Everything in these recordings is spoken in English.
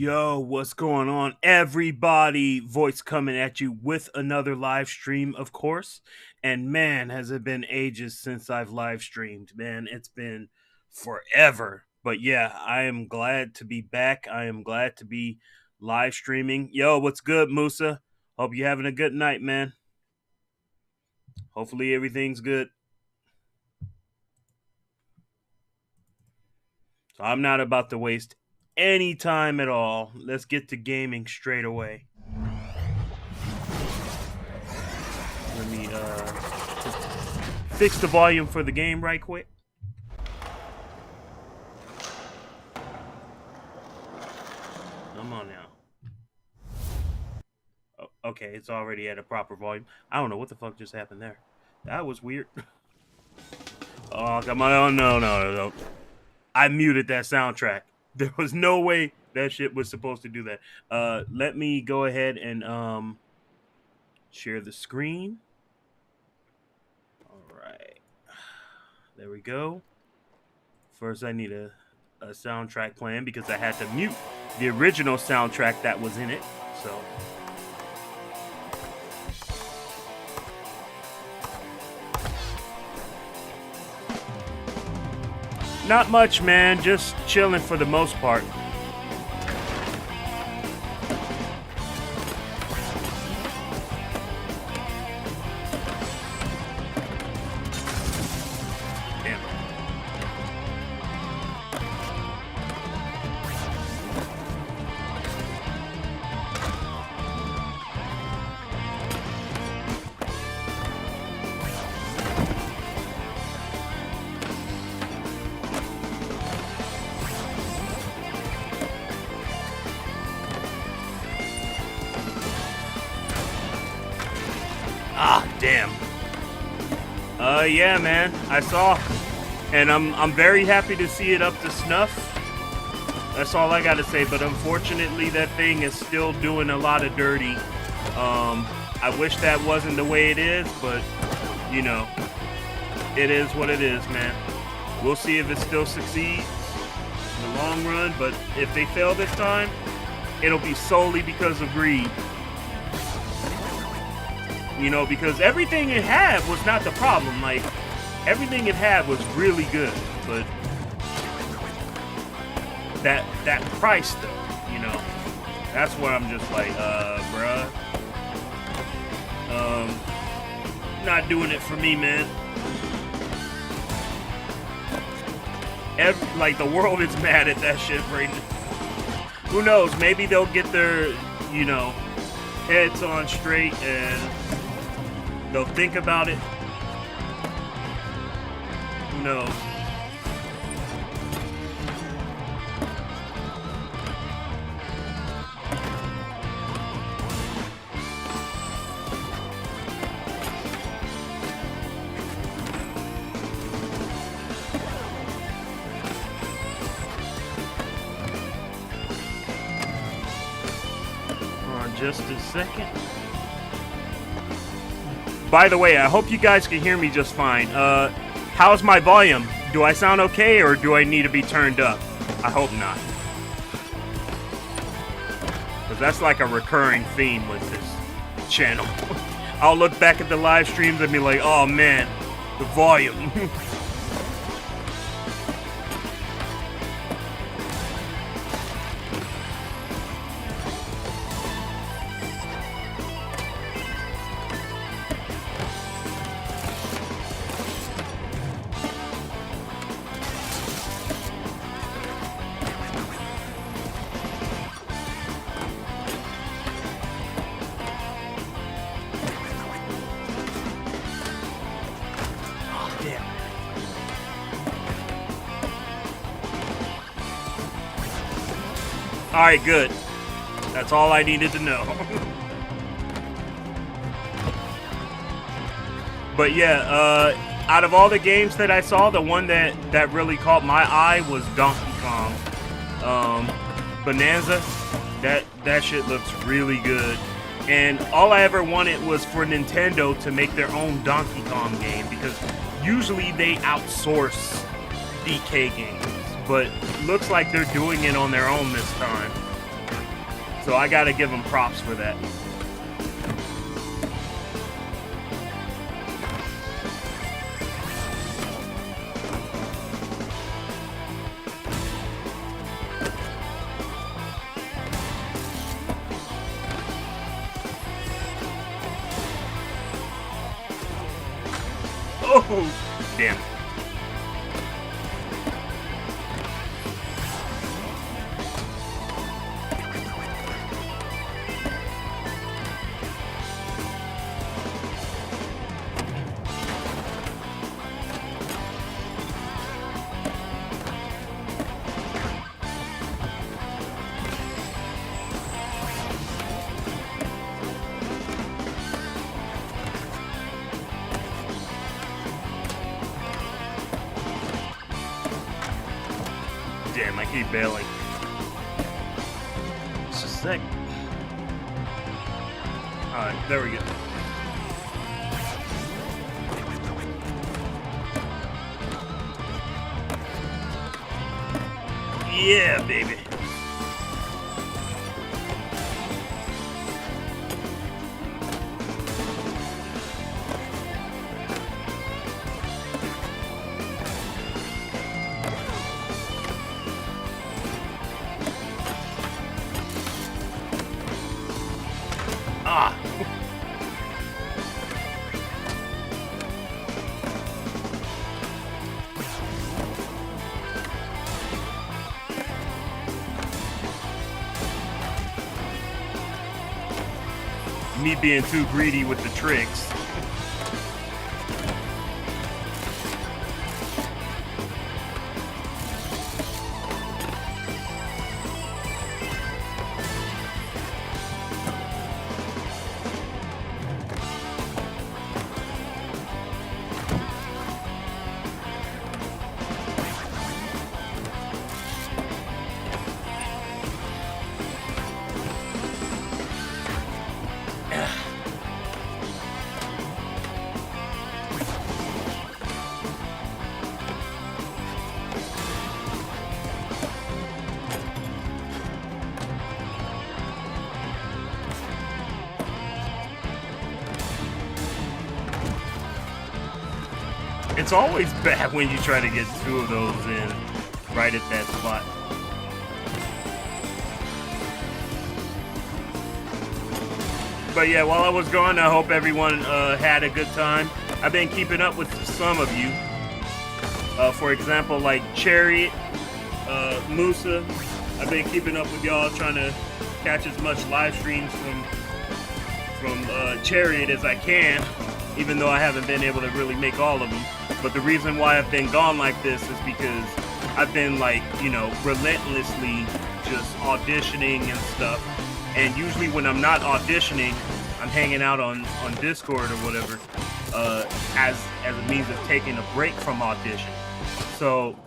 Yo, what's going on, everybody? Voice coming at you with another live stream, of course. And man, has it been ages since I've live streamed, man. It's been forever. But yeah, I am glad to be back. I am glad to be live streaming. Yo, what's good, Musa? Hope you're having a good night, man. Hopefully everything's good. So I'm not about to waste any time at all. Let's get to gaming straight away. Let me fix the volume for the game right quick. Come on now. Oh, okay, it's already at a proper volume. I don't know what the fuck just happened there. That was weird. Oh, come on. Oh, no. I muted that soundtrack. There was no way that shit was supposed to do that. Let me go ahead and share the screen. All right. There we go. First, I need a soundtrack playing because I had to mute the original soundtrack that was in it. So. Not much, man. Just chilling for the most part. Damn. Ah, damn. Yeah, man. I saw, and I'm very happy to see it up to snuff. That's all I gotta say. But unfortunately, that thing is still doing a lot of dirty. I wish that wasn't the way it is, but you know, it is what it is, man. We'll see if it still succeeds in the long run. But if they fail this time, it'll be solely because of greed. You know, because everything it had was not the problem. Like, everything it had was really good. But that price, though, you know, that's where I'm just like, bruh. Not doing it for me, man. Like, the world is mad at that shit right now. Who knows? Maybe they'll get their, you know, heads on straight and they'll think about it. Who knows? Hold on just a second. By the way, I hope you guys can hear me just fine. How's my volume? Do I sound okay, or do I need to be turned up? I hope not. Because that's like a recurring theme with this channel. I'll look back at the live streams and be like, oh man, the volume. Alright, good. That's all I needed to know. But yeah, out of all the games that I saw, the one that really caught my eye was Donkey Kong. Bonanza. That shit looks really good. And all I ever wanted was for Nintendo to make their own Donkey Kong game, because usually they outsource DK games, but looks like they're doing it on their own this time. So I gotta give him props for that. Oh, damn. Damn, I keep bailing. Just a sec. Alright, there we go. Yeah, baby. Ah. Me being too greedy with the tricks. It's always bad when you try to get two of those in right at that spot. But yeah, while I was gone, I hope everyone had a good time. I've been keeping up with some of you. For example, like Chariot, Musa. I've been keeping up with y'all, trying to catch as much live streams from Chariot as I can, even though I haven't been able to really make all of them. But the reason why I've been gone like this is because I've been, like, you know, relentlessly just auditioning and stuff. And usually when I'm not auditioning, I'm hanging out on Discord or whatever, as a means of taking a break from audition. So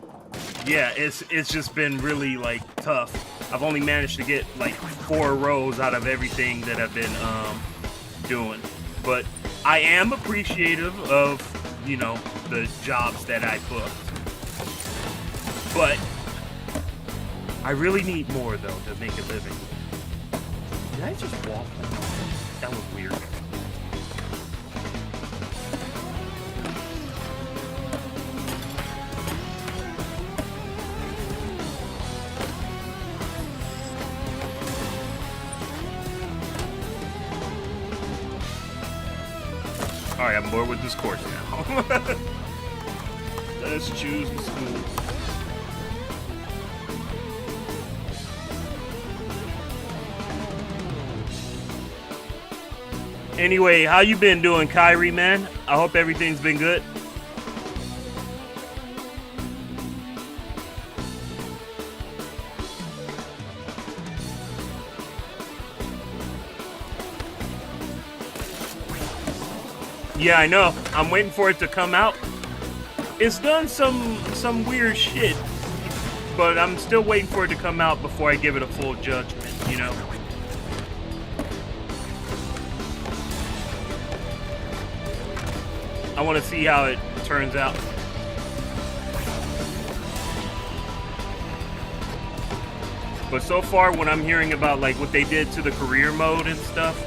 yeah, it's just been really, like, tough. I've only managed to get like 4 rows out of everything that I've been doing. But I am appreciative of, you know, the jobs that I booked. But I really need more, though, to make a living. Did I just walk? That was weird. Alright, I'm bored with this course now. Let's choose the school. Anyway, how you been doing, Kyrie, man? I hope everything's been good. Yeah, I know. I'm waiting for it to come out. It's done some weird shit, but I'm still waiting for it to come out before I give it a full judgment, you know? I want to see how it turns out. But so far, when I'm hearing about like what they did to the career mode and stuff,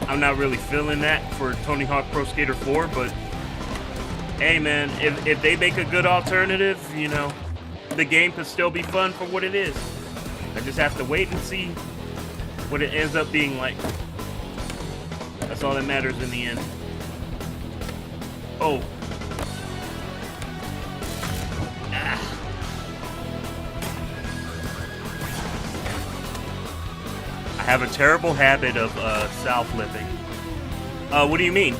I'm not really feeling that for Tony Hawk Pro Skater 4. But hey, man, if they make a good alternative, you know, the game could still be fun for what it is. I just have to wait and see what it ends up being like. That's all that matters in the end. Oh. I have a terrible habit of self-flipping. What do you mean?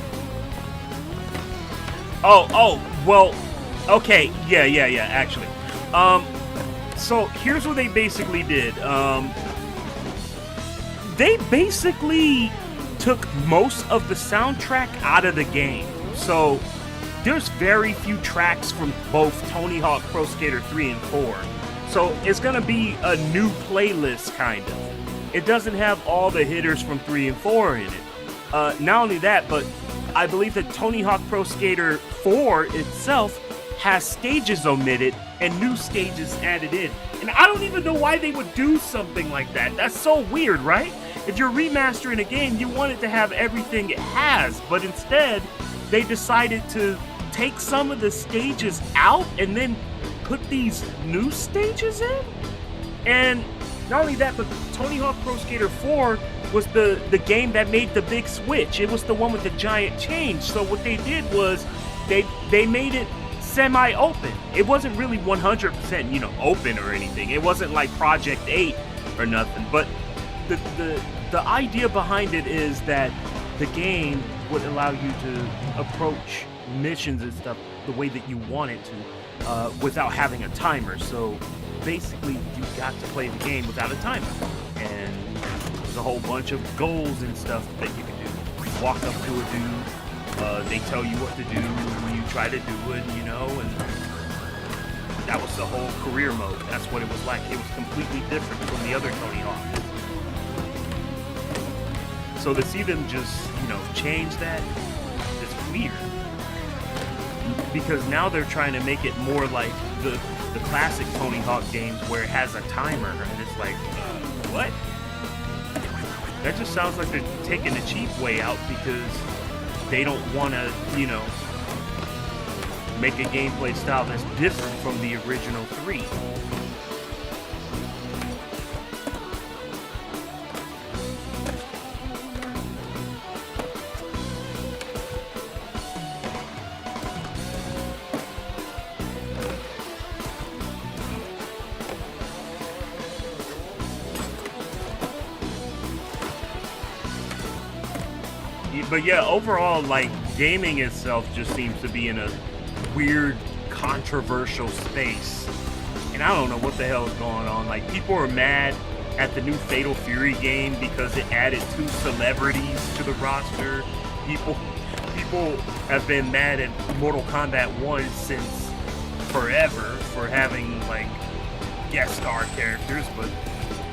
Oh, well, okay, yeah, actually. So here's what they basically did. They basically took most of the soundtrack out of the game. So there's very few tracks from both Tony Hawk Pro Skater 3 and 4. So it's gonna be a new playlist, kind of. It doesn't have all the hitters from 3 and 4 in it. Not only that, but I believe that Tony Hawk Pro Skater 4 itself has stages omitted and new stages added in. And I don't even know why they would do something like that. That's so weird, right? If you're remastering a game, you want it to have everything it has, but instead, they decided to take some of the stages out and then put these new stages in? And not only that, but Tony Hawk Pro Skater 4 was the game that made the big switch. It was the one with the giant change. So what they did was they made it semi-open. It wasn't really 100%, you know, open or anything. It wasn't like Project 8 or nothing. But the idea behind it is that the game would allow you to approach missions and stuff the way that you want it to, without having a timer. So basically, you got to play the game without a timer. And there's a whole bunch of goals and stuff that you can do. You walk up to a dude, they tell you what to do, and you try to do it, you know, and that was the whole career mode. That's what it was like. It was completely different from the other Tony Hawk. So to see them just, you know, change that, it's weird. Because now they're trying to make it more like the classic Tony Hawk games where it has a timer, and it's like, what? That just sounds like they're taking the cheap way out because they don't want to, you know, make a gameplay style that's different from the original 3. But yeah, overall, like, gaming itself just seems to be in a weird, controversial space. And I don't know what the hell is going on. Like, people are mad at the new Fatal Fury game because it added 2 celebrities to the roster. People have been mad at Mortal Kombat 1 since forever for having, like, guest star characters, but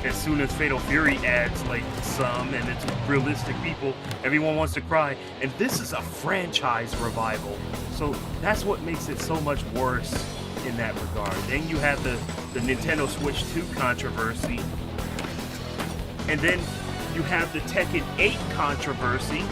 as soon as Fatal Fury adds like some and it's realistic people, everyone wants to cry. And this is a franchise revival, so that's what makes it so much worse in that regard. Then you have the Nintendo Switch 2 controversy, and then you have the Tekken 8 controversy.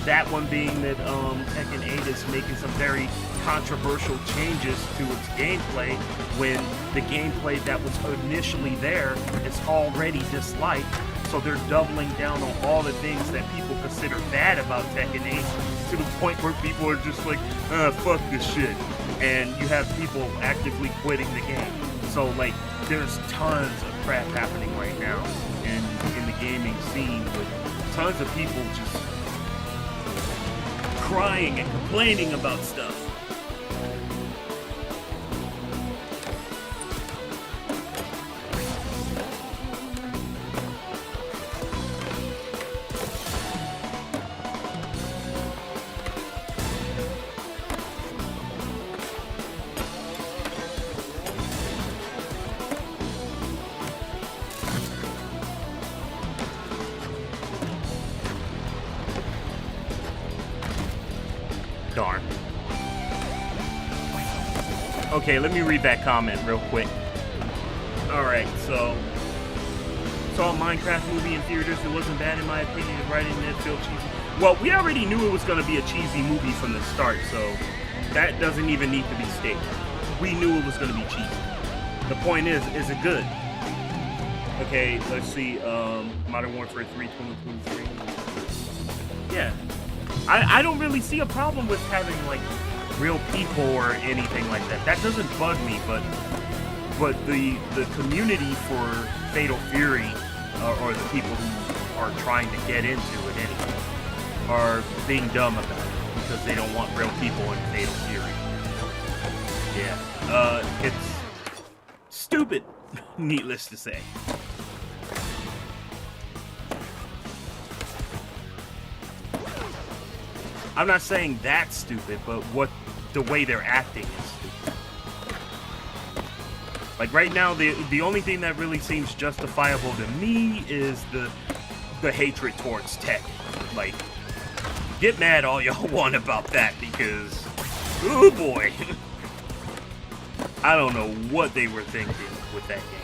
That one being that Tekken 8 is making some very controversial changes to its gameplay when the gameplay that was initially there is already disliked. So they're doubling down on all the things that people consider bad about Tekken 8 to the point where people are just like, fuck this shit. And you have people actively quitting the game. So like, there's tons of crap happening right now in the gaming scene with tons of people just crying and complaining about stuff. Darn. Okay, let me read that comment real quick. Alright, so saw a Minecraft movie in theaters. It wasn't bad in my opinion. The writing in it felt cheesy. Well, we already knew it was going to be a cheesy movie from the start, so that doesn't even need to be stated. We knew it was going to be cheesy. The point is it good? Okay, let's see. Modern Warfare 3 2023. Yeah. I don't really see a problem with having, like, real people or anything like that. That doesn't bug me, but the community for Fatal Fury, or the people who are trying to get into it anyway, are being dumb about it because they don't want real people in Fatal Fury. Yeah. It's stupid, needless to say. I'm not saying that's stupid, but the way they're acting is stupid. Like right now, the only thing that really seems justifiable to me is the hatred towards tech. Like, get mad all y'all want about that because, oh boy, I don't know what they were thinking with that game.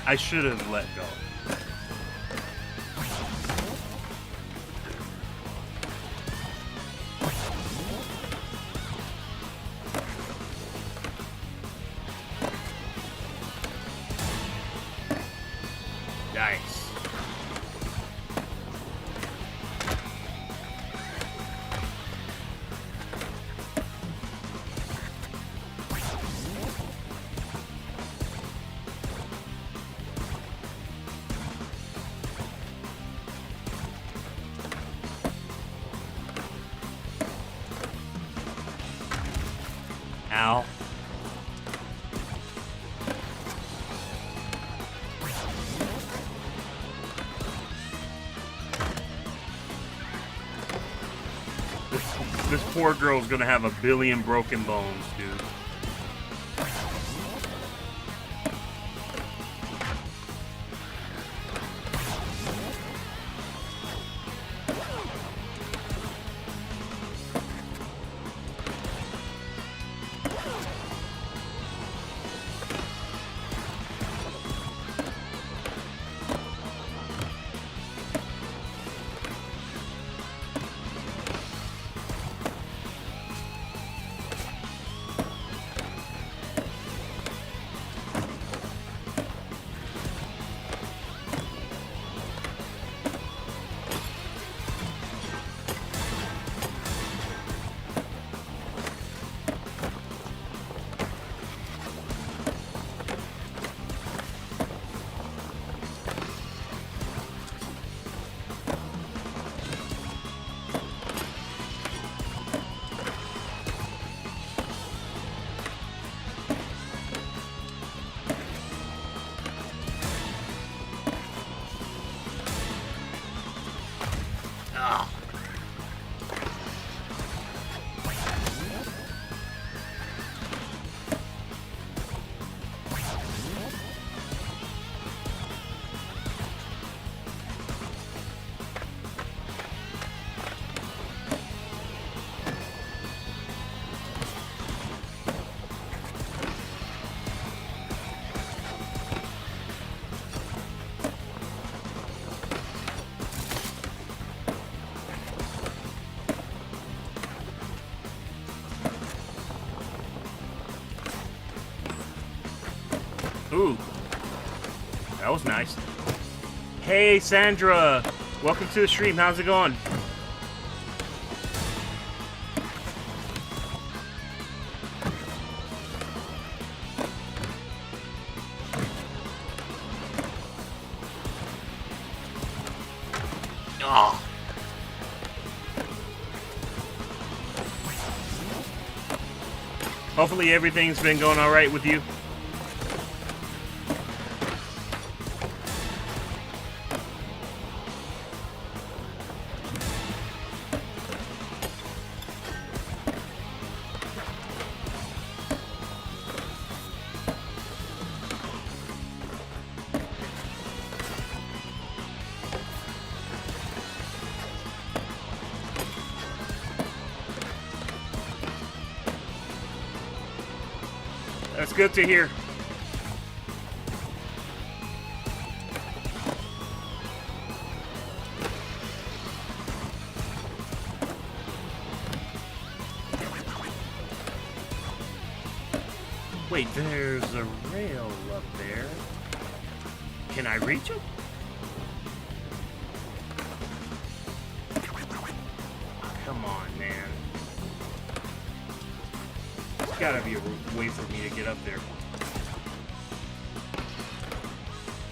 I should have let go. Nice. Ow. This poor girl's gonna have a billion broken bones, dude. Ooh, that was nice. Hey, Sandra, welcome to the stream. How's it going? Hopefully everything's been going all right with you. That's good to hear. Wait, there's a rail up there. Can I reach it? Come on, man. There's gotta be a way for me to get up there.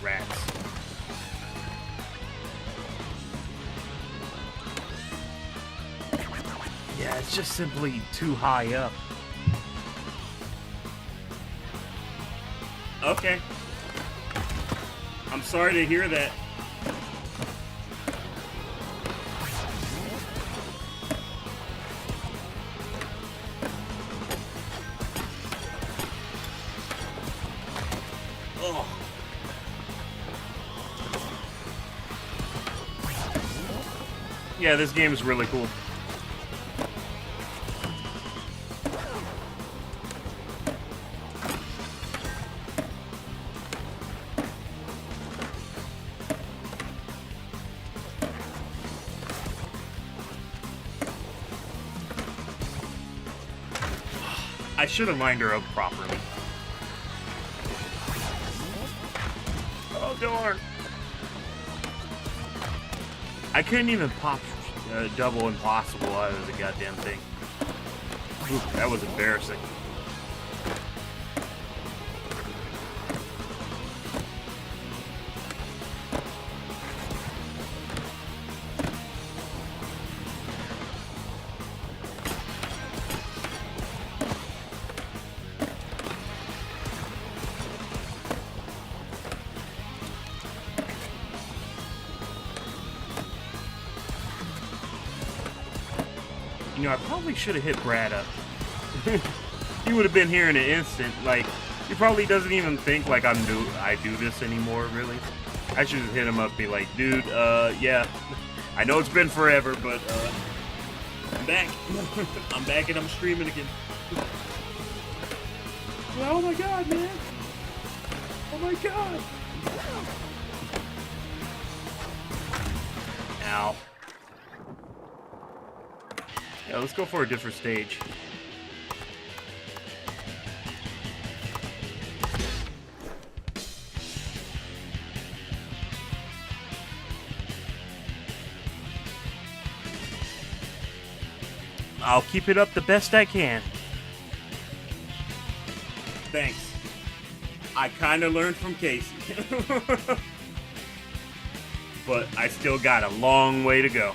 Rats. Yeah, it's just simply too high up. Okay. I'm sorry to hear that. Oh. Yeah, this game is really cool. I should have lined her up properly. Oh, darn. I couldn't even pop double impossible out of the goddamn thing. Ooh, that was embarrassing. You know, I probably should have hit Brad up. He would have been here in an instant. Like, he probably doesn't even think like I do this anymore, really. I should have hit him up and be like, dude, yeah. I know it's been forever, but, I'm back. I'm back and I'm streaming again. Oh my god, man. Oh my god. Ow. Yeah, let's go for a different stage. I'll keep it up the best I can. Thanks. I kind of learned from Casey. But I still got a long way to go.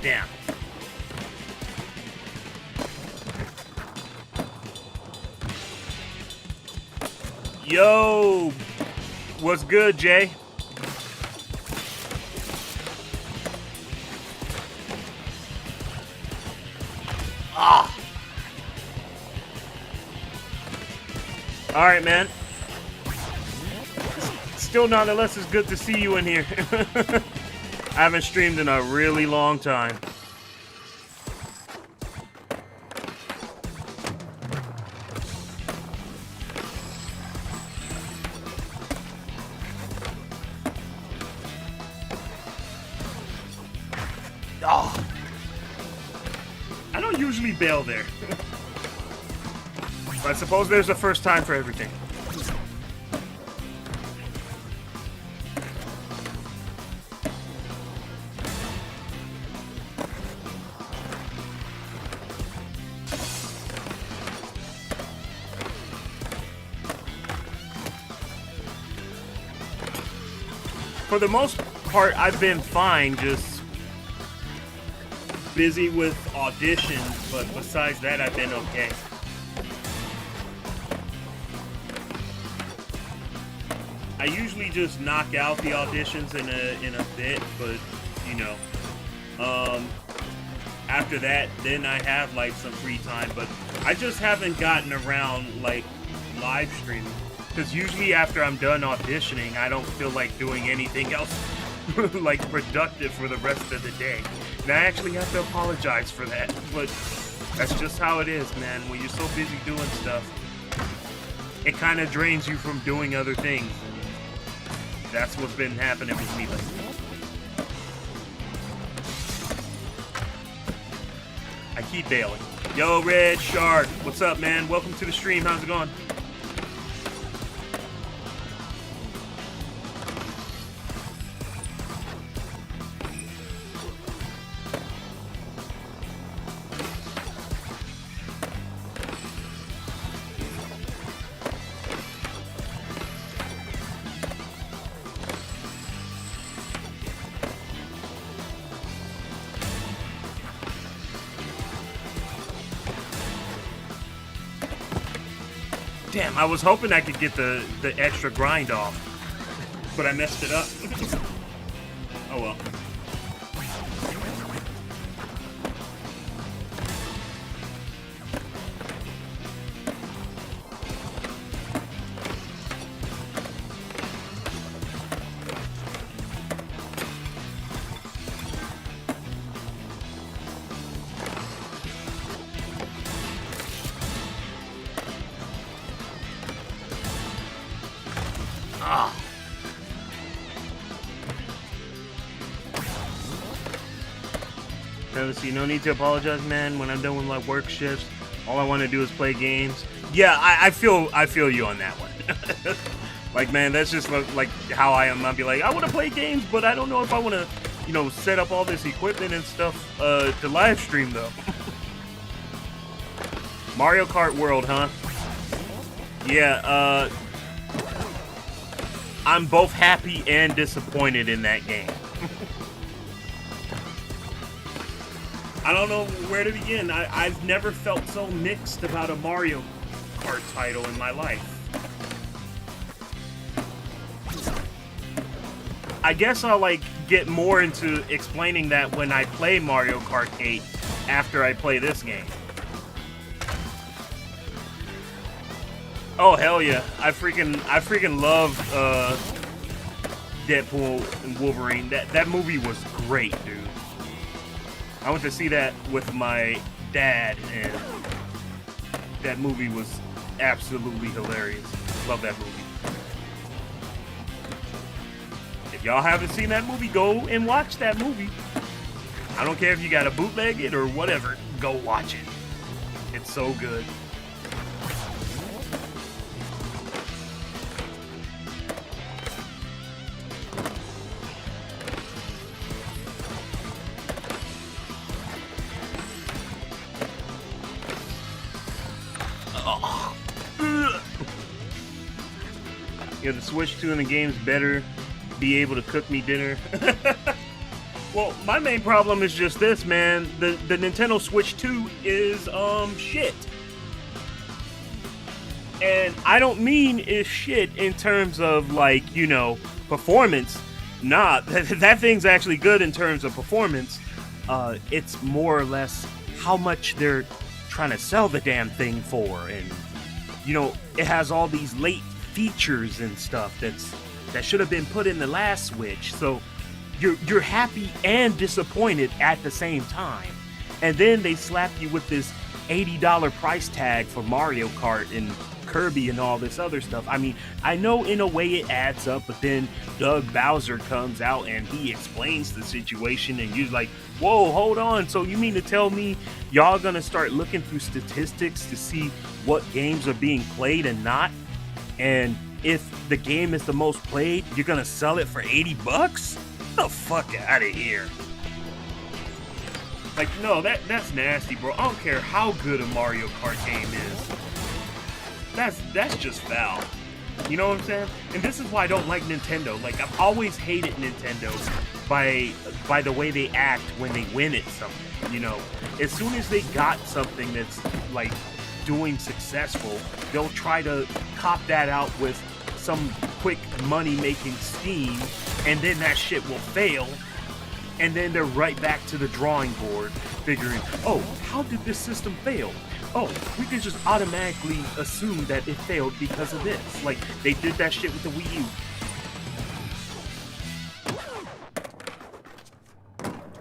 Damn. Yo, what's good, Jay? Ah. All right, man. Still, nonetheless, it's good to see you in here. I haven't streamed in a really long time. Oh. I don't usually bail there. But I suppose there's a first time for everything. For the most part, I've been fine, just busy with auditions, but besides that, I've been okay. I usually just knock out the auditions in a bit, but you know, after that, then I have like some free time. But I just haven't gotten around like live streaming, because usually after I'm done auditioning, I don't feel like doing anything else like productive for the rest of the day. And I actually have to apologize for that, but that's just how it is, man. When you're so busy doing stuff, it kind of drains you from doing other things. That's what's been happening with me lately. I keep bailing. Yo, Red Shark, what's up, man? Welcome to the stream. How's it going? Damn, I was hoping I could get the extra grind off, but I messed it up. Oh well. See, no need to apologize, man. When I'm done with my work shifts, all I want to do is play games. Yeah, I feel you on that one. Like, man, that's just like how I am. I'll be like, I want to play games, but I don't know if I want to, you know, set up all this equipment and stuff to live stream though. Mario Kart World, huh? Yeah, I'm both happy and disappointed in that game. I don't know where to begin. I've never felt so mixed about a Mario Kart title in my life. I guess I'll like get more into explaining that when I play Mario Kart 8 after I play this game. Oh hell yeah. I freaking love Deadpool and Wolverine. That movie was great, dude. I went to see that with my dad, and that movie was absolutely hilarious. Love that movie. If y'all haven't seen that movie, go and watch that movie. I don't care if you gotta bootleg it or whatever, go watch it. It's so good. Yeah, the Switch 2 in the game's better be able to cook me dinner. Well, my main problem is just this, man. The Nintendo Switch 2 is shit. And I don't mean it's shit in terms of like, you know, performance. Nah, that thing's actually good in terms of performance. It's more or less how much they're trying to sell the damn thing for, and you know, it has all these late features and stuff that should have been put in the last Switch. So you're happy and disappointed at the same time. And then they slap you with this $80 price tag for Mario Kart and Kirby and all this other stuff. I mean, I know in a way it adds up, but then Doug Bowser comes out and he explains the situation, and you're like, whoa, hold on. So you mean to tell me y'all gonna start looking through statistics to see what games are being played and not? And if the game is the most played, you're gonna sell it for $80? Get the fuck out of here. Like, no, that's nasty, bro. I don't care how good a Mario Kart game is. That's just foul. You know what I'm saying? And this is why I don't like Nintendo. Like, I've always hated Nintendo by the way they act when they win at something. You know, as soon as they got something that's like doing successful, they'll try to cop that out with some quick money-making scheme, and then that shit will fail. And then they're right back to the drawing board, figuring, oh, how did this system fail? Oh, we can just automatically assume that it failed because of this. Like, they did that shit with the Wii U.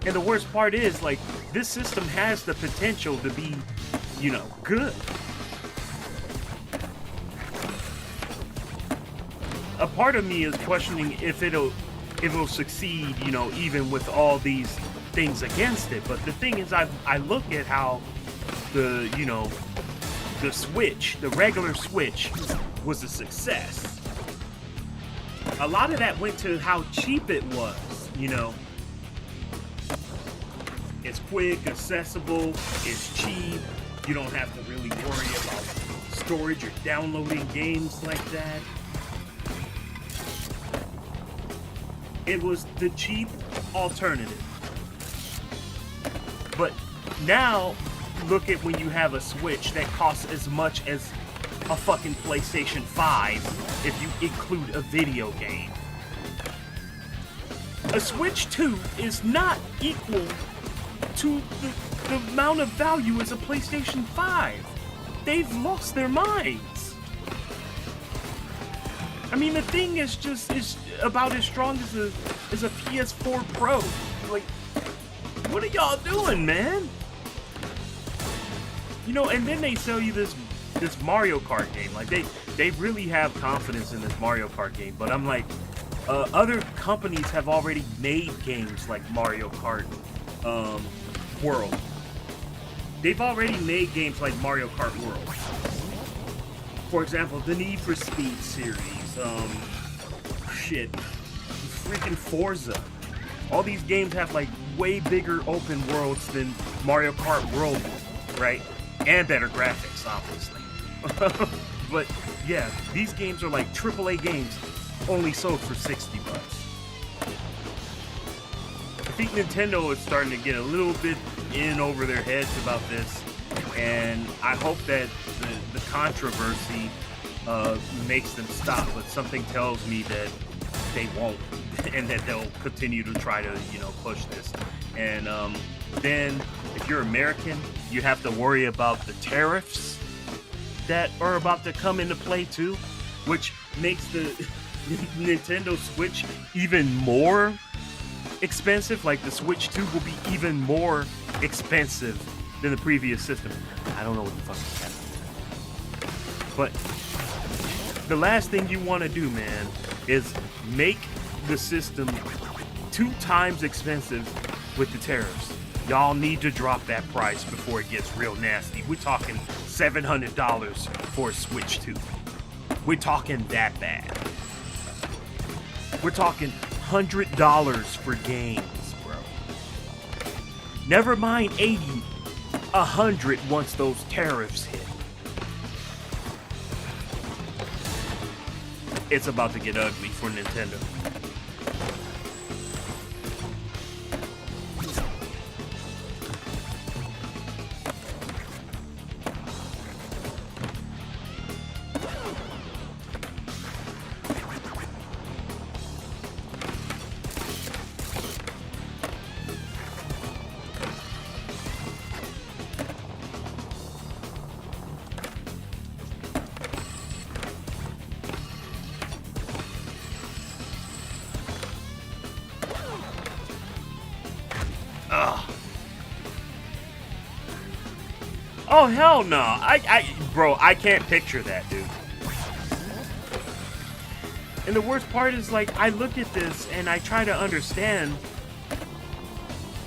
And the worst part is, like, this system has the potential to be, you know, good. A part of me is questioning if it'll succeed, you know, even with all these things against it. But the thing is, I look at how the Switch, the regular Switch, was a success. A lot of that went to how cheap it was, you know. It's quick, accessible, it's cheap. You don't have to really worry about storage or downloading games like that. It was the cheap alternative. But now, look at when you have a Switch that costs as much as a fucking PlayStation 5 if you include a video game. A Switch 2 is not equal to the amount of value as a PlayStation 5. They've lost their minds. I mean, the thing is about as strong as a PS4 Pro. Like, what are y'all doing, man? You know, and then they sell you this Mario Kart game. Like, they really have confidence in this Mario Kart game. But I'm like, other companies have already made games like Mario Kart World. They've already made games like Mario Kart World. For example, the Need for Speed series. Freaking Forza. All these games have like way bigger open worlds than Mario Kart World, right? And better graphics, obviously. But yeah, these games are like AAA games, only sold for $60. I think Nintendo is starting to get a little bit in over their heads about this, and I hope that the controversy makes them stop. But something tells me that they won't, and that they'll continue to try to, you know, push this. And then if you're American, you have to worry about the tariffs that are about to come into play too, which makes the Nintendo Switch even more expensive. Like, the Switch 2 will be even more expensive than the previous system. I don't know what the fuck is happening. But the last thing you want to do, man, is make the system 2 times expensive with the tariffs. Y'all need to drop that price before it gets real nasty. We're talking $700 for a Switch 2. We're talking that bad. We're talking $100 for games, bro. Never mind 80, 100 once those tariffs hit. It's about to get ugly for Nintendo. Oh, hell no. Bro, I can't picture that, dude. And the worst part is, like, I look at this and I try to understand,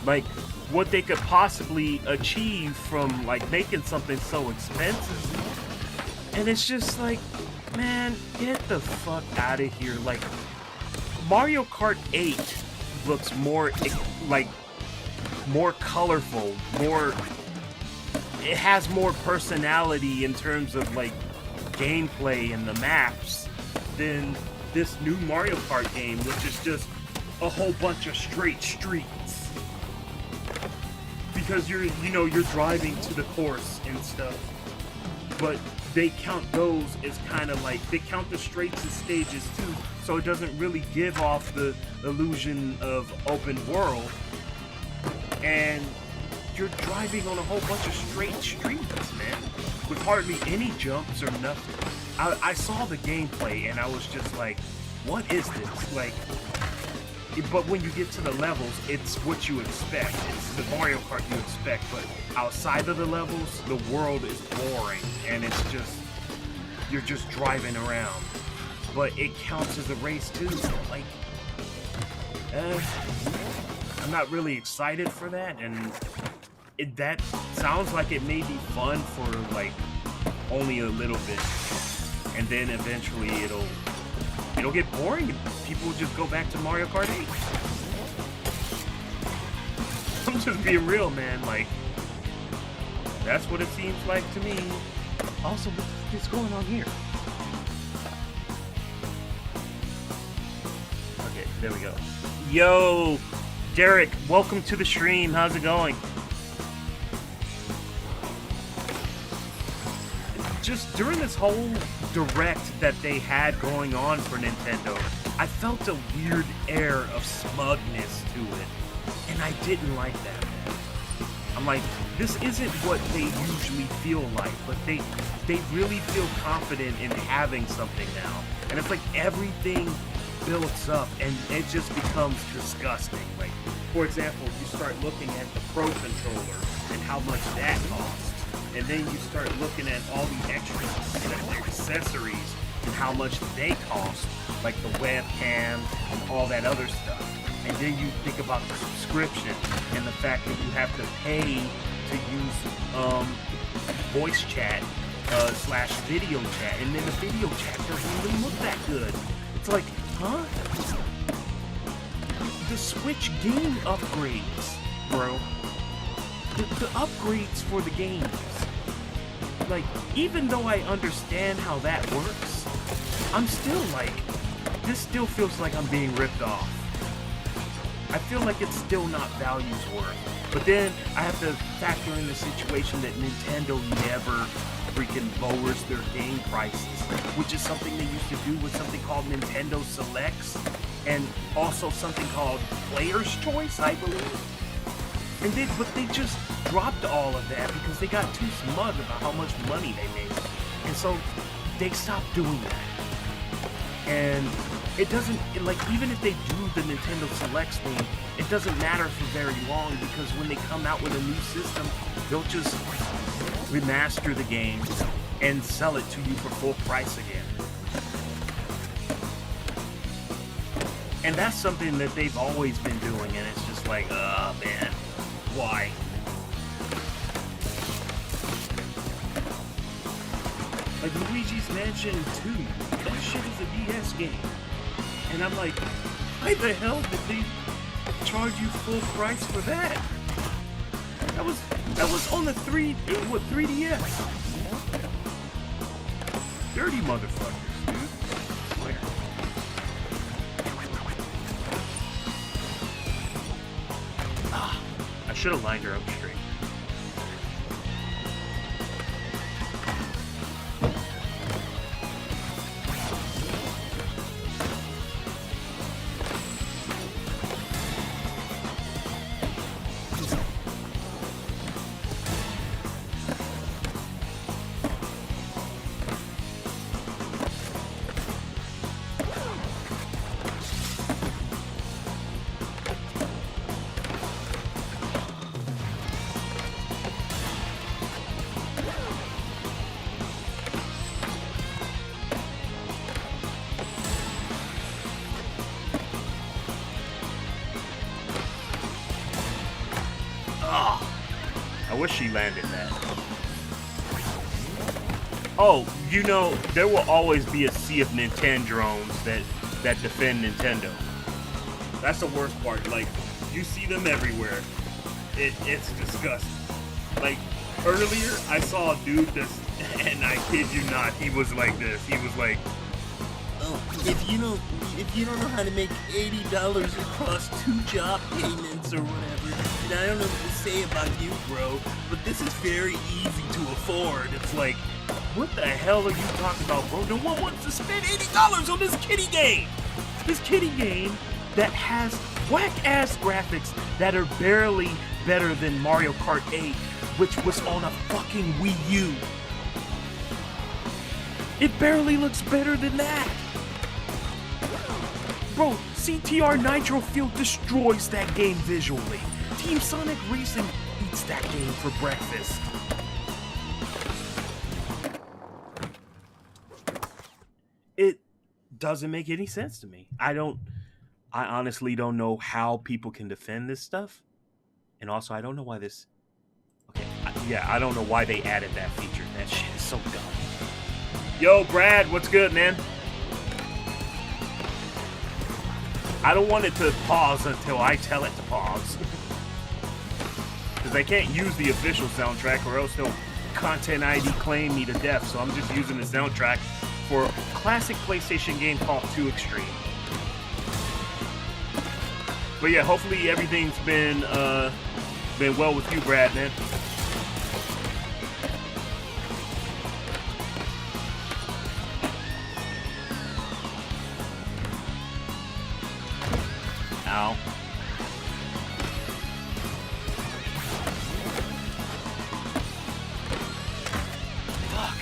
like, what they could possibly achieve from, like, making something so expensive. And it's just like, man, get the fuck out of here. Like, Mario Kart 8 looks more, like, more colorful, more... It has more personality in terms of, like, gameplay and the maps than this new Mario Kart game, which is just a whole bunch of straight streets. Because you're driving to the course and stuff. But they count those as kind of like, they count the straights as stages too, so it doesn't really give off the illusion of open world. And you're driving on a whole bunch of straight streets, man, with hardly any jumps or nothing. I saw the gameplay and I was just like, what is this? Like, but when you get to the levels, it's what you expect. It's the Mario Kart you expect, but outside of the levels, the world is boring and it's just, you're just driving around. But it counts as a race too, so like, I'm not really excited for that, and that sounds like it may be fun for like only a little bit, and then eventually it'll get boring and people will just go back to Mario Kart 8. I'm just being real, man. Like, that's what it seems like to me. Also, what's going on here? Okay, there we go. Yo, Derek, welcome to the stream. How's it going? Just during this whole direct that they had going on for Nintendo, I felt a weird air of smugness to it, and I didn't like that. I'm like, this isn't what they usually feel like, but they really feel confident in having something now, and it's like everything builds up and it just becomes disgusting. Like, for example, you start looking at the Pro Controller and how much that costs. And then you start looking at all the extras and the accessories and how much they cost, like the webcam and all that other stuff. And then you think about the subscription and the fact that you have to pay to use voice chat slash video chat. And then the video chat doesn't even look that good. It's like, huh? The Switch game upgrades, bro. The upgrades for the games. Like, even though I understand how that works, I'm still like, this still feels like I'm being ripped off. I feel like it's still not value's worth. But then I have to factor in the situation that Nintendo never freaking lowers their game prices, which is something they used to do with something called Nintendo Selects, and also something called Player's Choice, I believe. And but they just dropped all of that because they got too smug about how much money they made. And so they stopped doing that. And it doesn't, like, even if they do the Nintendo Selects thing, it doesn't matter for very long, because when they come out with a new system, they'll just remaster the game and sell it to you for full price again. And that's something that they've always been doing, and it's just like, oh man. Why? Like Luigi's Mansion 2, that shit is a DS game. And I'm like, why the hell did they charge you full price for that? That was on the 3DS. Dirty motherfuckers, dude. I swear. I should have lined her up straight. wish she landed that. Oh, you know, there will always be a sea of Nintendo drones that defend Nintendo. That's the worst part. Like, you see them everywhere. It's disgusting. Like, earlier, I saw a dude that's, and I kid you not, he was like this. He was like, oh, if you don't know how to make $80 across 2 job payments or whatever, then I don't know what to say about you, bro, but this is very easy to afford. It's like, what the hell are you talking about, bro? No one wants to spend $80 on this kiddie game. This kiddie game that has whack-ass graphics that are barely better than Mario Kart 8, which was on a fucking Wii U. It barely looks better than that. Bro, CTR Nitro Fuel destroys that game visually. Team Sonic Racing eats that game for breakfast. It doesn't make any sense to me. I honestly don't know how people can defend this stuff. And also, I don't know why this... Okay, I don't know why they added that feature. That shit is so dumb. Yo, Brad, what's good, man? I don't want it to pause until I tell it to pause. Because I can't use the official soundtrack or else they'll Content ID claim me to death. So I'm just using the soundtrack for a classic PlayStation game called 2 Extreme. But yeah, hopefully everything's been well with you, Brad, man. Ow. Fuck.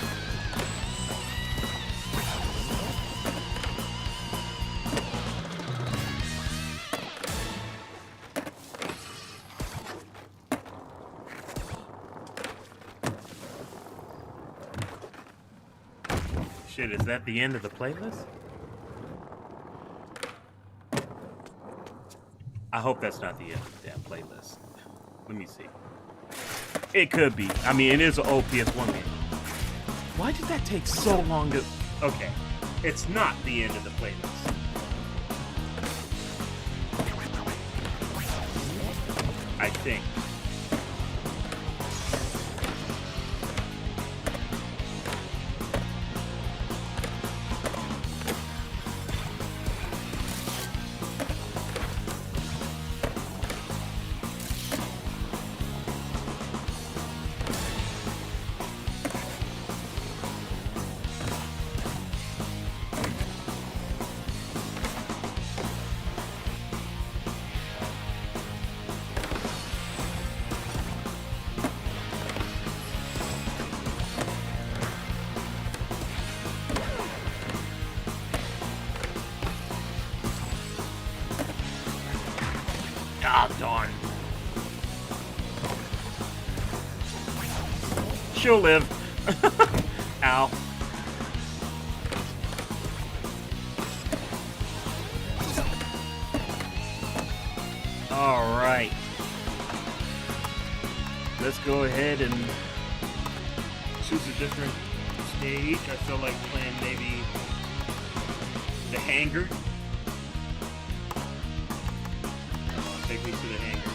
Shit, is that the end of the playlist? I hope that's not the end of the damn playlist. Let me see. It could be. I mean, it is an old PS1 game. Why did that take so long to... Okay. It's not the end of the playlist. I think. Ah, darn. She'll live. Ow. All right. Let's go ahead and choose a different stage. I feel like playing maybe the hangar. Take me to the hangar.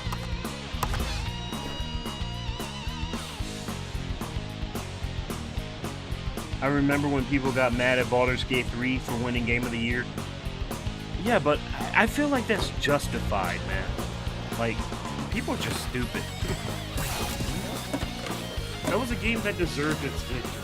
I remember when people got mad at Baldur's Gate 3 for winning Game of the Year. Yeah, but I feel like that's justified, man. Like, people are just stupid. That was a game that deserved its victory.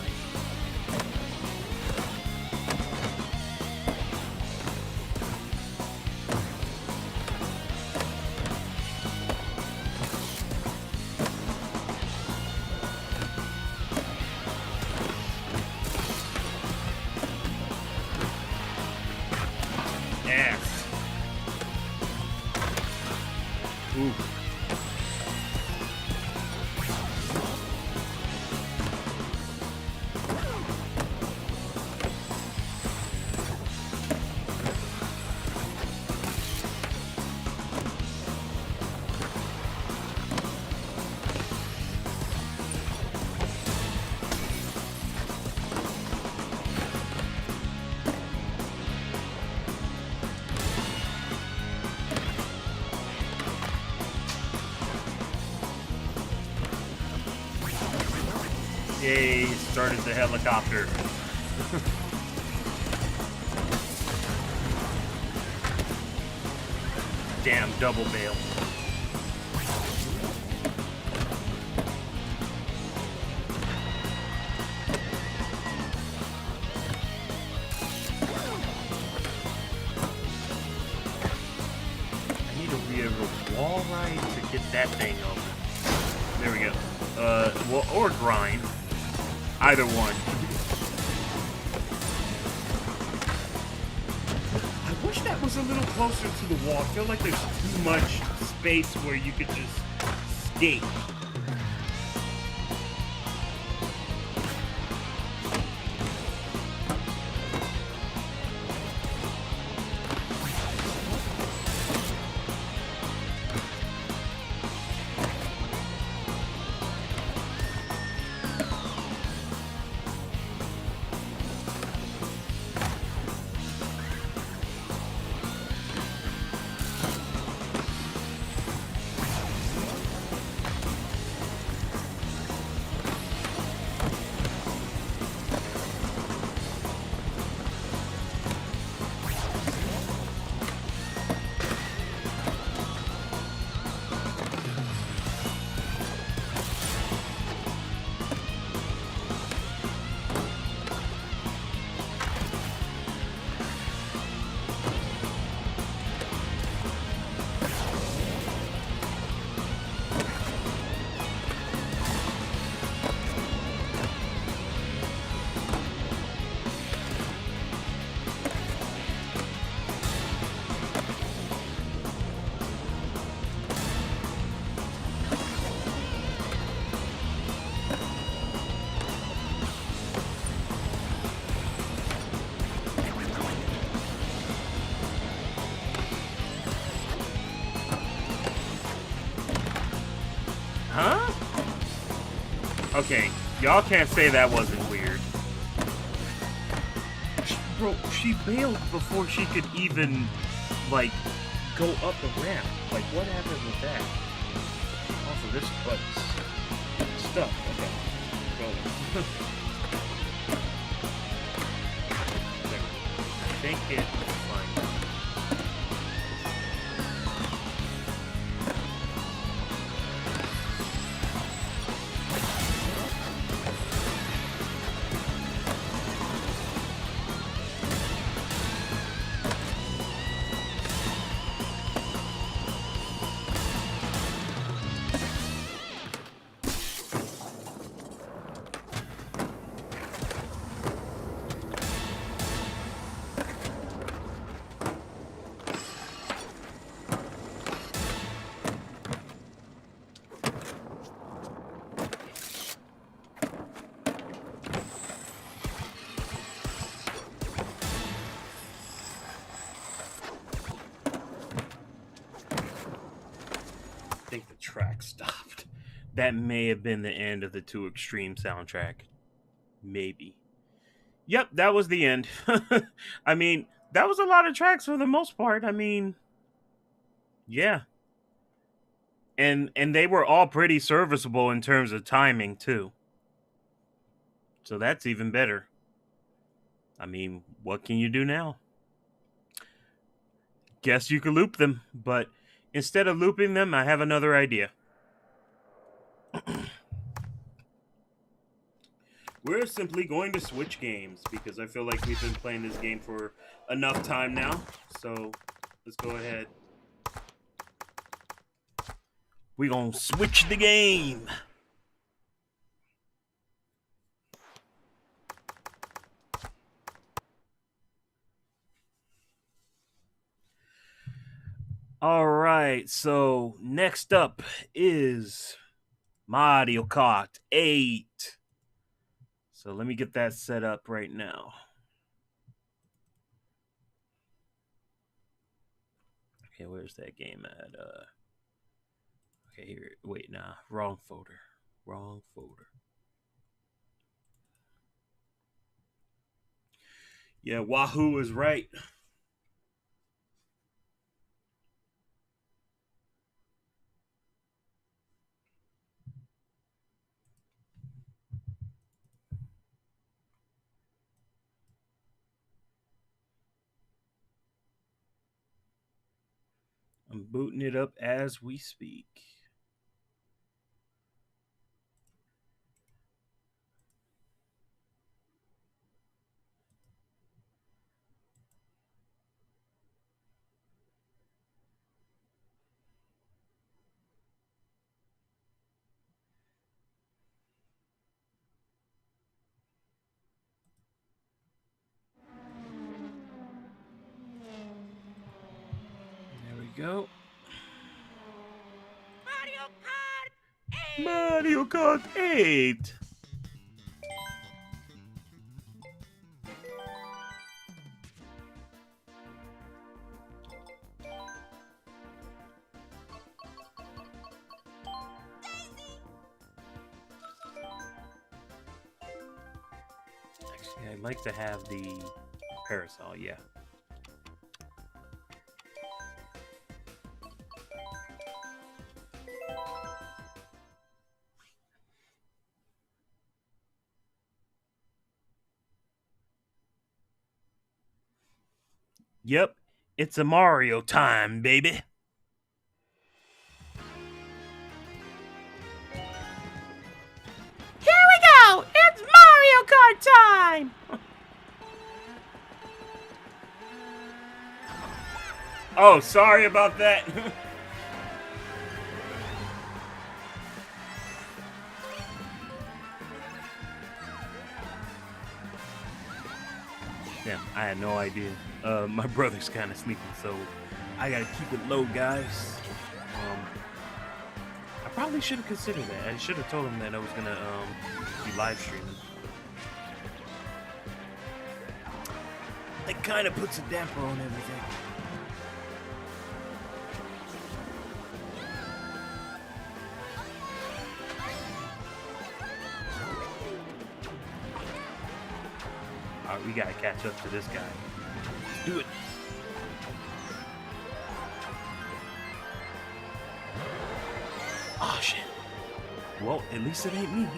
Ooh. Yay, started the helicopter. Damn, double bail. I need to be able to wall ride to get that thing over. There we go. Well, or grind. Either one. I wish that was a little closer to the wall. I feel like there's too much space where you could just skate. Huh? Okay, y'all can't say that wasn't weird. Bro, she bailed before she could even, like, go up the ramp. Like, what happened with that? Also, this button's stuck. Okay. Go. There. I think it's fine. I think the track stopped. That may have been the end of the Two Extreme soundtrack. Maybe. Yep, that was the end. I mean, that was a lot of tracks for the most part. I mean, yeah. And they were all pretty serviceable in terms of timing too. So that's even better. I mean, what can you do now? Guess you could loop them, but instead of looping them, I have another idea. We're simply going to switch games because I feel like we've been playing this game for enough time now. So let's go ahead. We're going to switch the game. All right, so next up is Mario Kart 8. So let me get that set up right now. Okay, where's that game at? Okay, here. Wait, nah, wrong folder. Wrong folder. Yeah, Wahoo is right. I'm booting it up as we speak. There we go. Mario Kart 8! Actually, I'd like to have the parasol, yeah. Yep, it's a Mario time, baby. Here we go! It's Mario Kart time! Oh, sorry about that. Damn, I had no idea. My brother's kind of sleeping, so I gotta keep it low, guys. I probably should have considered that. I should have told him that I was gonna be live streaming. It kind of puts a damper on everything. Alright, we gotta catch up to this guy. Let's do it. Oh shit. Well, at least it ain't me.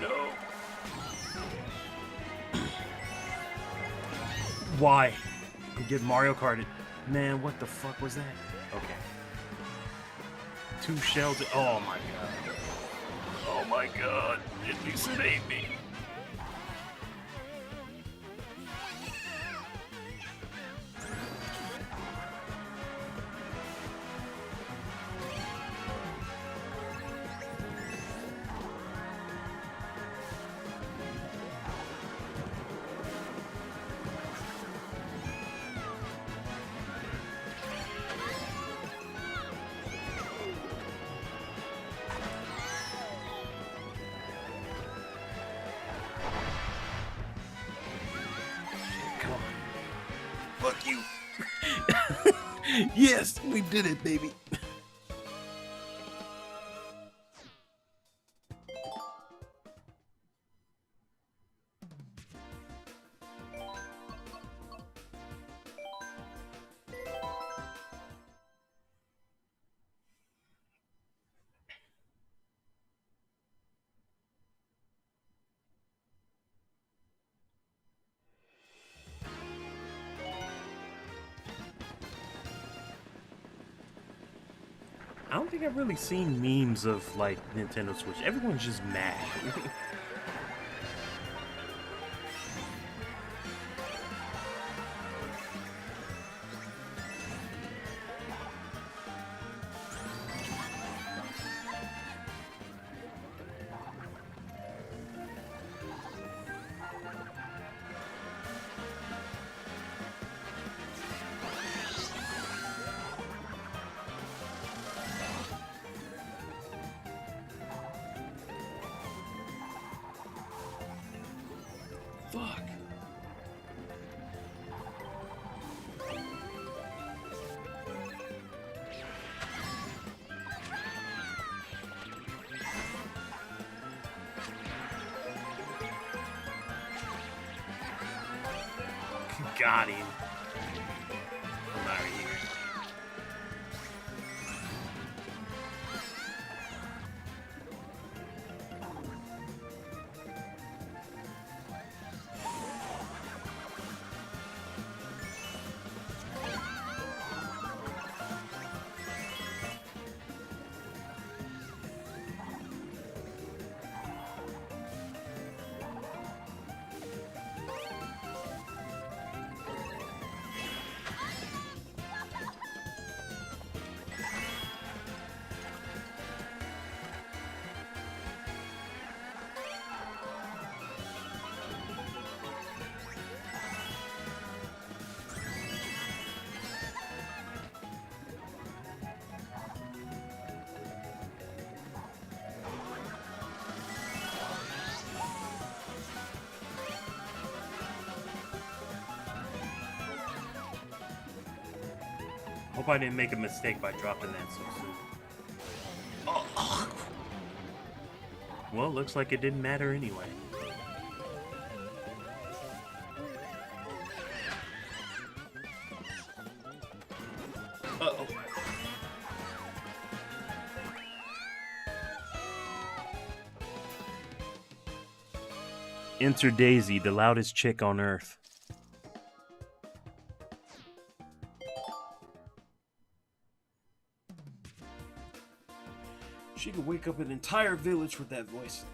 No. Why? I'm getting Mario Karted. Man, what the fuck was that? Okay. 2 shells. Oh my god. Oh my god. At least it ain't me. Fuck you. Yes, we did it, baby. I don't think I've really seen memes of like Nintendo Switch. Everyone's just mad. Fuck. Got him. I'm out of here. Hope I didn't make a mistake by dropping that so soon. Oh. Well, looks like it didn't matter anyway. Uh-oh. Enter Daisy, the loudest chick on Earth. She could wake up an entire village with that voice.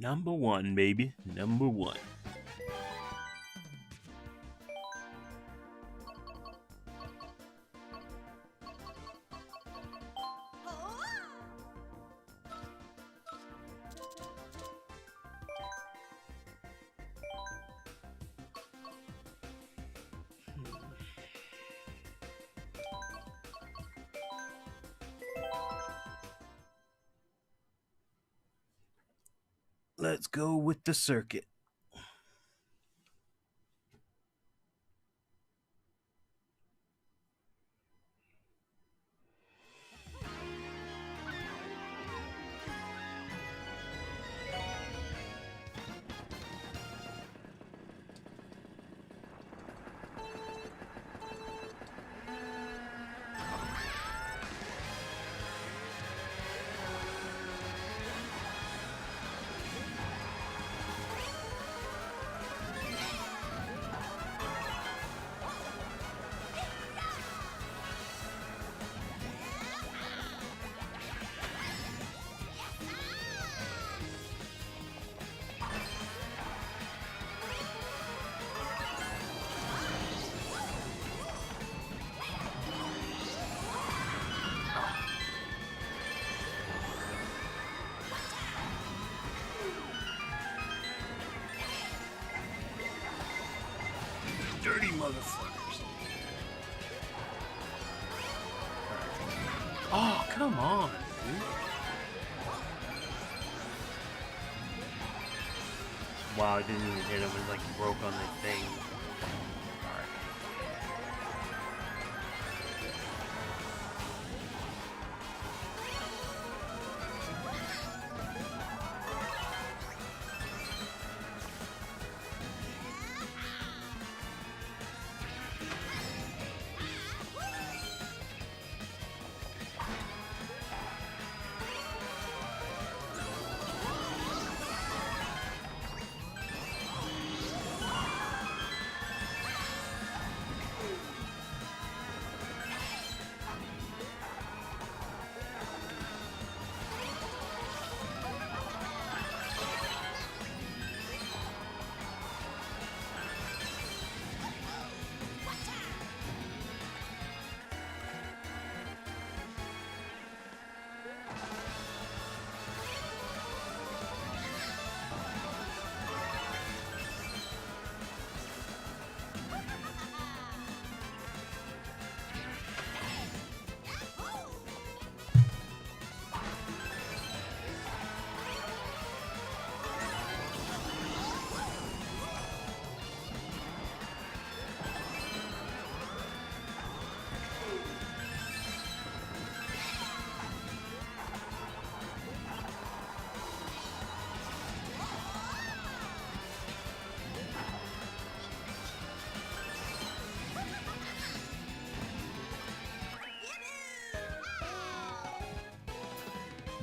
Number one, baby. Number one. Let's go with the circuit. Dirty motherfuckers. Oh, come on, dude. Wow, I didn't even hit him. It's like he broke on the thing.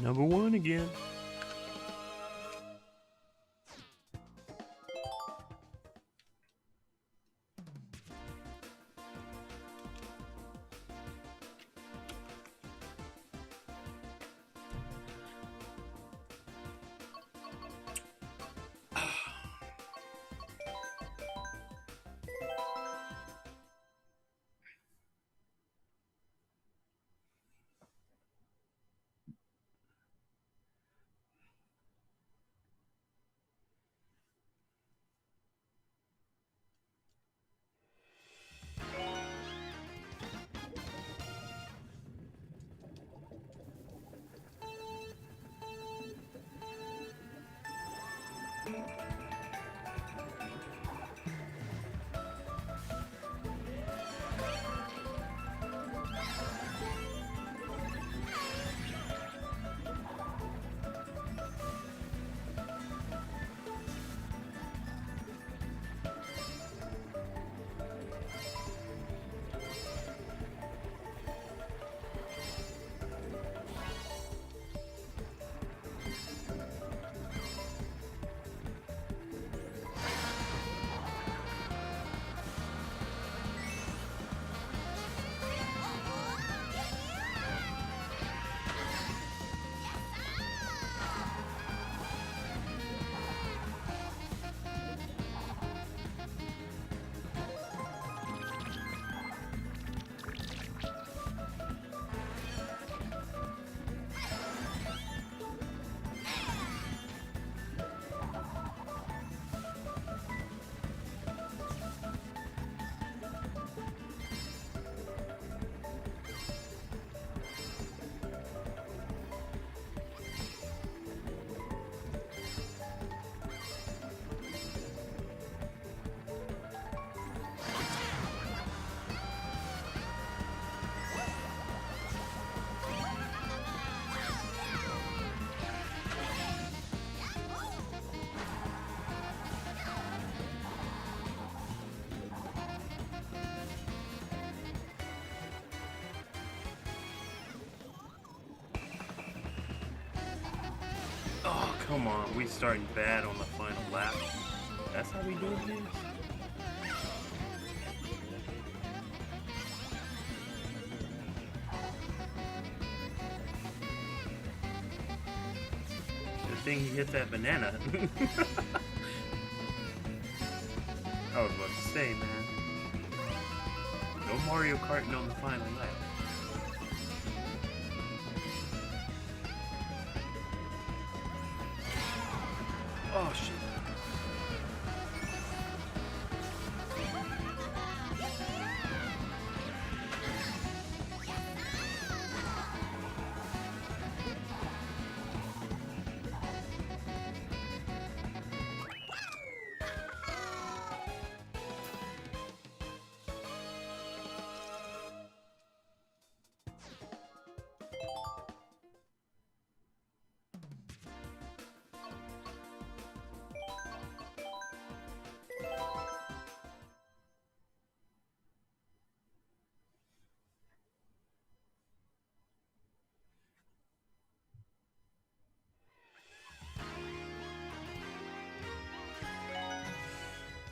Number one again. come on, we starting bad on the final lap. That's how we do things? Good thing he hit that banana. I was about to say, man. No Mario Karting on the final lap. Oh, shit.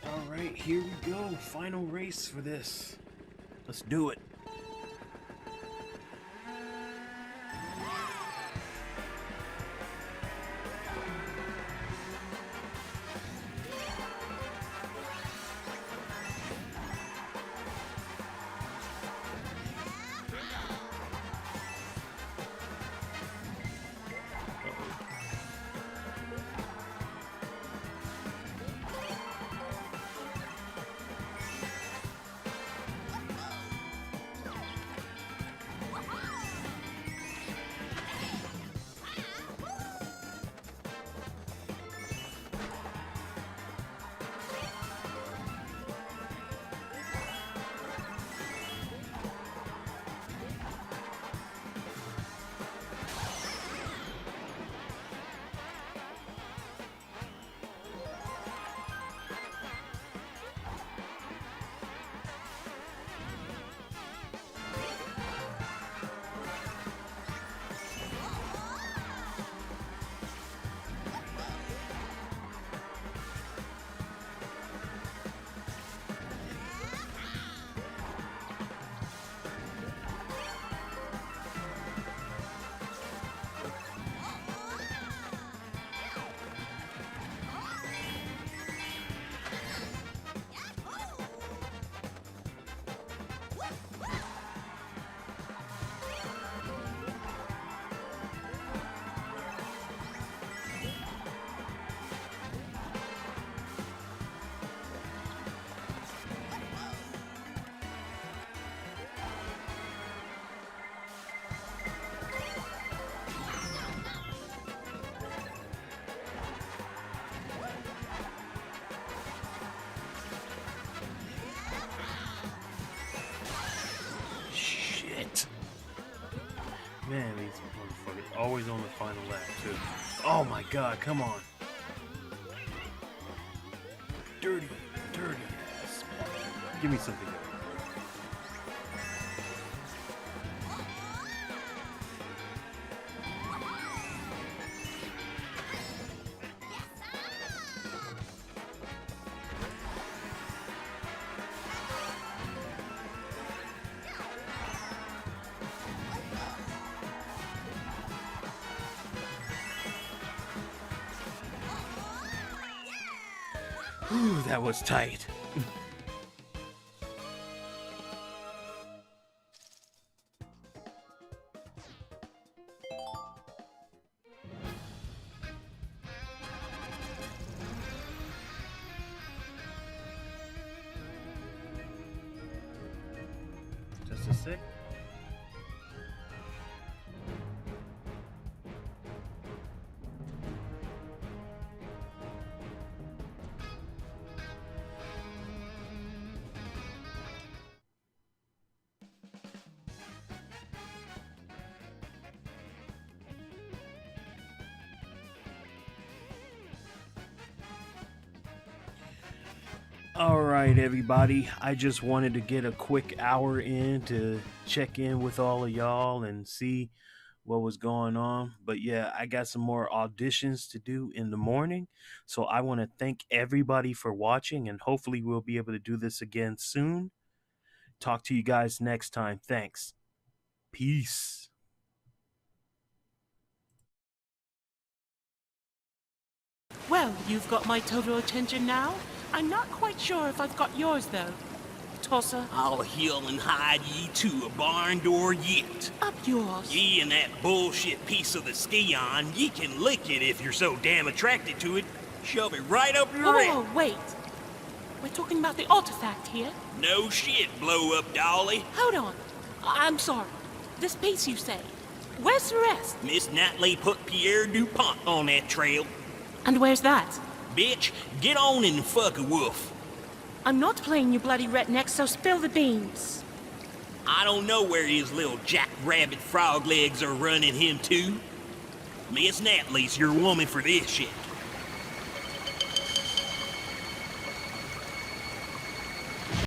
Alright, here we go. Final race for this. Let's do it. Man, these motherfuckers always on the final lap, too. Oh my god, come on. Dirty, dirty ass. Give me something else. Ooh, that was tight. Just a sec. Alright everybody, I just wanted to get a quick hour in to check in with all of y'all and see what was going on. But yeah, I got some more auditions to do in the morning. So I want to thank everybody for watching, and hopefully we'll be able to do this again soon. Talk to you guys next time. Thanks. Peace. Well, you've got my total attention now. I'm not quite sure if I've got yours, though. Tosser, I'll heel and hide ye to a barn door yet. up yours. Ye and that bullshit piece of the ski-on, ye can lick it if you're so damn attracted to it. Shove it right up your ass. Oh, wait. We're talking about the artifact here. No shit, blow up dolly. Hold on. I'm sorry. This piece you say. Where's the rest? Miss Knightley put Pierre DuPont on that trail. And where's that? Bitch, get on and fuck a wolf. I'm not playing you bloody redneck, so spill the beans. I don't know where his little jackrabbit frog legs are running him to. Miss Knightley's your woman for this shit.